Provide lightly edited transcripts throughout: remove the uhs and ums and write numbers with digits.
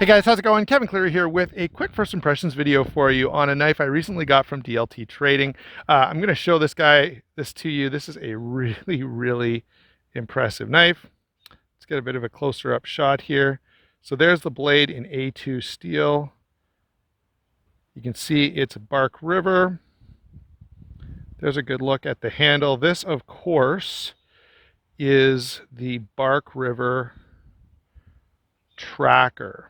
Hey guys, how's it going? Kevin Cleary here with a quick first impressions video for you on a knife I recently got from DLT Trading. I'm going to show this to you. This is a really impressive knife. Let's get a bit of a closer up shot here. So there's the blade in A2 steel. You can see it's a Bark River. There's a good look at the handle. This, of course, is the Bark River Trakker.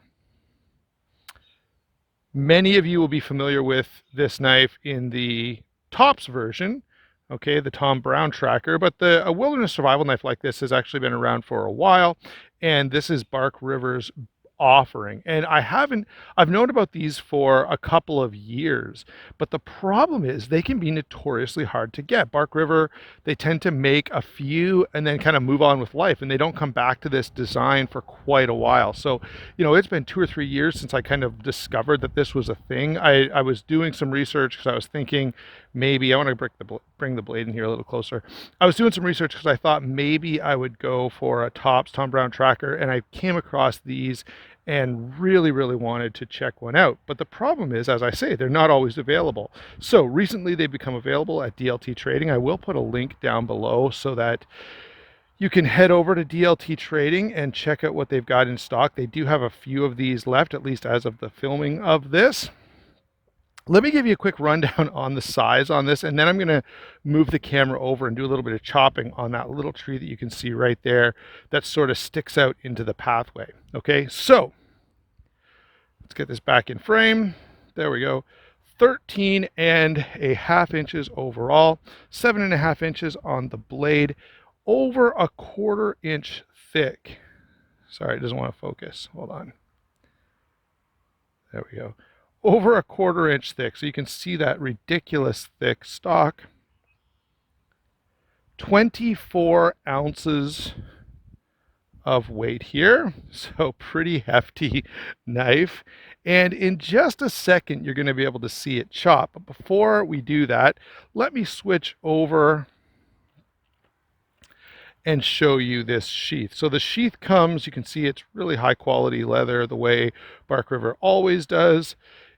Many of you will be familiar with this knife in the tops version, okay, the Tom Brown Trakker, but a wilderness survival knife like this has actually been around for a while, and this is Bark River's offering. And I've known about these for a couple of years, but the problem is they can be notoriously hard to get. Bark River, they tend to make a few and then kind of move on with life, and they don't come back to this design for quite a while. So, it's been 2 or 3 years since I kind of discovered that this was a thing. I was doing some research because I was thinking maybe I want to bring the blade in here a little closer. I was doing some research because I thought maybe I would go for a tops Tom Brown Trakker, and I came across these and really wanted to check one out. But the problem is, as I say, they're not always available. So recently they've become available at DLT Trading. I will put a link down below so that you can head over to DLT Trading and check out what they've got in stock. They do have a few of these left, at least as of the filming of this. Let me give you a quick rundown on the size on this, and then I'm going to move the camera over and do a little bit of chopping on that little tree that you can see right there that sort of sticks out into the pathway. Okay, so let's get this back in frame. There we go. 13.5 inches overall, 7.5 inches on the blade, over a 1/4 inch thick. Sorry, it doesn't want to focus. Hold on. There we go. Over a 1/4 inch thick. So you can see that ridiculous thick stock. 24 ounces of weight here. So pretty hefty knife. And in just a second, you're going to be able to see it chop. But before we do that, let me switch over and show you this sheath. So the sheath comes, you can see it's really high quality leather, the way Bark River always does.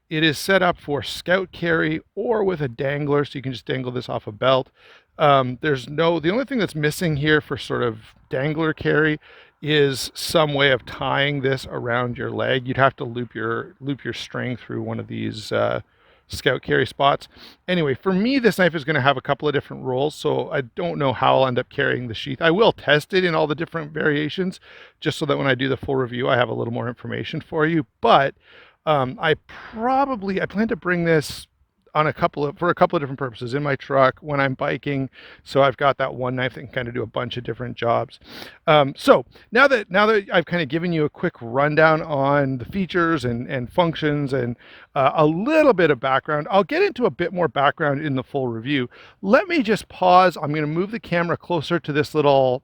It is set up for scout carry or with a dangler, so you can just dangle this off a belt. The only thing that's missing here for sort of dangler carry is some way of tying this around your leg. You'd have to loop your string through one of these scout carry spots. Anyway, for me, this knife is going to have a couple of different roles, so I don't know how I'll end up carrying the sheath. I will test it in all the different variations, just so that when I do the full review, I have a little more information for you. But I plan to bring this on for a couple of different purposes in my truck when I'm biking. So I've got that one knife that can kind of do a bunch of different jobs. So now that I've kind of given you a quick rundown on the features and functions and a little bit of background, I'll get into a bit more background in the full review. Let me just pause. I'm going to move the camera closer to this little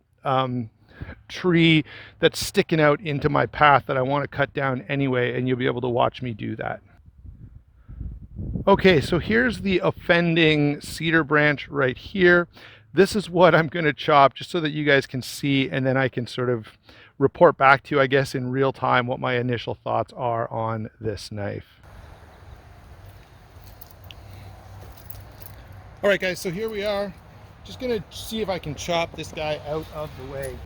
tree that's sticking out into my path that I want to cut down anyway, and you'll be able to watch me do that. Okay, so here's the offending cedar branch right here. This is what I'm going to chop just so that you guys can see, and then I can sort of report back to you, I guess, in real time what my initial thoughts are on this knife. All right, guys, so here we are. Just going to see if I can chop this guy out of the way.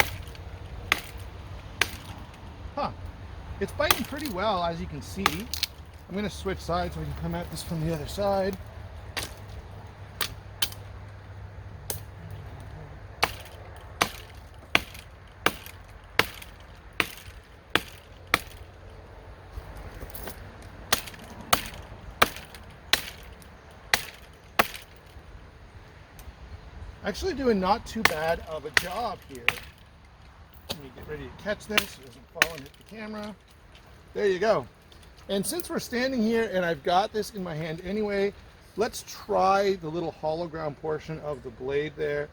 It's biting pretty well, as you can see. I'm going to switch sides so we can come at this from the other side. Actually doing not too bad of a job here. Let me get ready to catch this so it doesn't fall and hit the camera. There you go. And since we're standing here and I've got this in my hand anyway, let's try the little hollow ground portion of the blade there.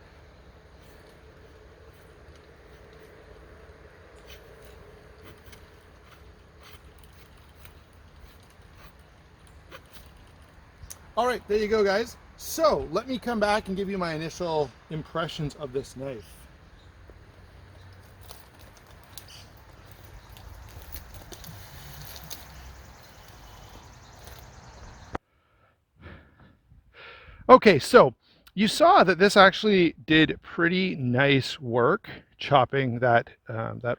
All right, there you go, guys. So let me come back and give you my initial impressions of this knife. Okay, so you saw that this actually did pretty nice work chopping that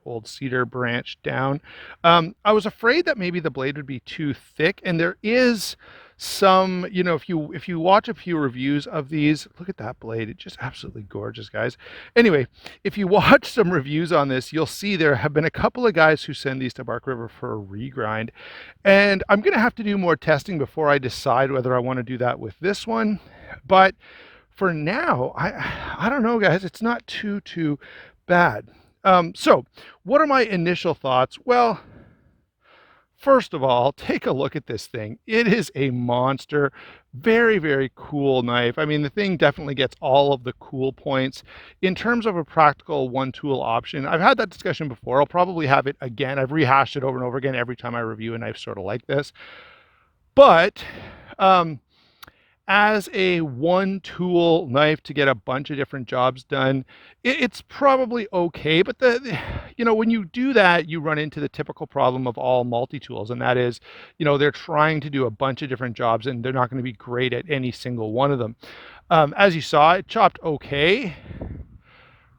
old cedar branch down. I was afraid that maybe the blade would be too thick, and there is some, if you watch a few reviews of these, look at that blade. It's just absolutely gorgeous, guys. Anyway, if you watch some reviews on this, you'll see there have been a couple of guys who send these to Bark River for a regrind. And I'm going to have to do more testing before I decide whether I want to do that with this one. But for now, I don't know, guys. It's not too bad. So what are my initial thoughts? Well, first of all, take a look at this thing. It is a monster. Very, very cool knife. I mean, the thing definitely gets all of the cool points. In terms of a practical one tool option, I've had that discussion before. I'll probably have it again. I've rehashed it over and over again every time I review a knife sort of like this. But as a one tool knife to get a bunch of different jobs done, it's probably okay. But when you do that, you run into the typical problem of all multi-tools, and that is, they're trying to do a bunch of different jobs and they're not going to be great at any single one of them. As you saw, it chopped okay.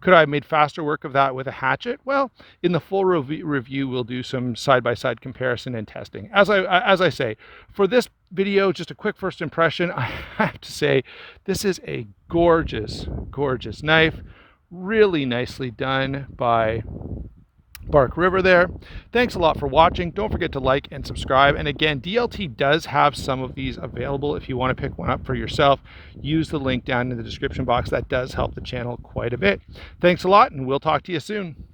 Could I have made faster work of that with a hatchet? Well, in the full review, we'll do some side-by-side comparison and testing. As I say, for this video, just a quick first impression, I have to say this is a gorgeous, gorgeous knife. Really nicely done by Bark River there. Thanks a lot for watching. Don't forget to like and subscribe. And again, DLT does have some of these available if you want to pick one up for yourself. Use the link down in the description box. That does help the channel quite a bit. Thanks a lot, and we'll talk to you soon.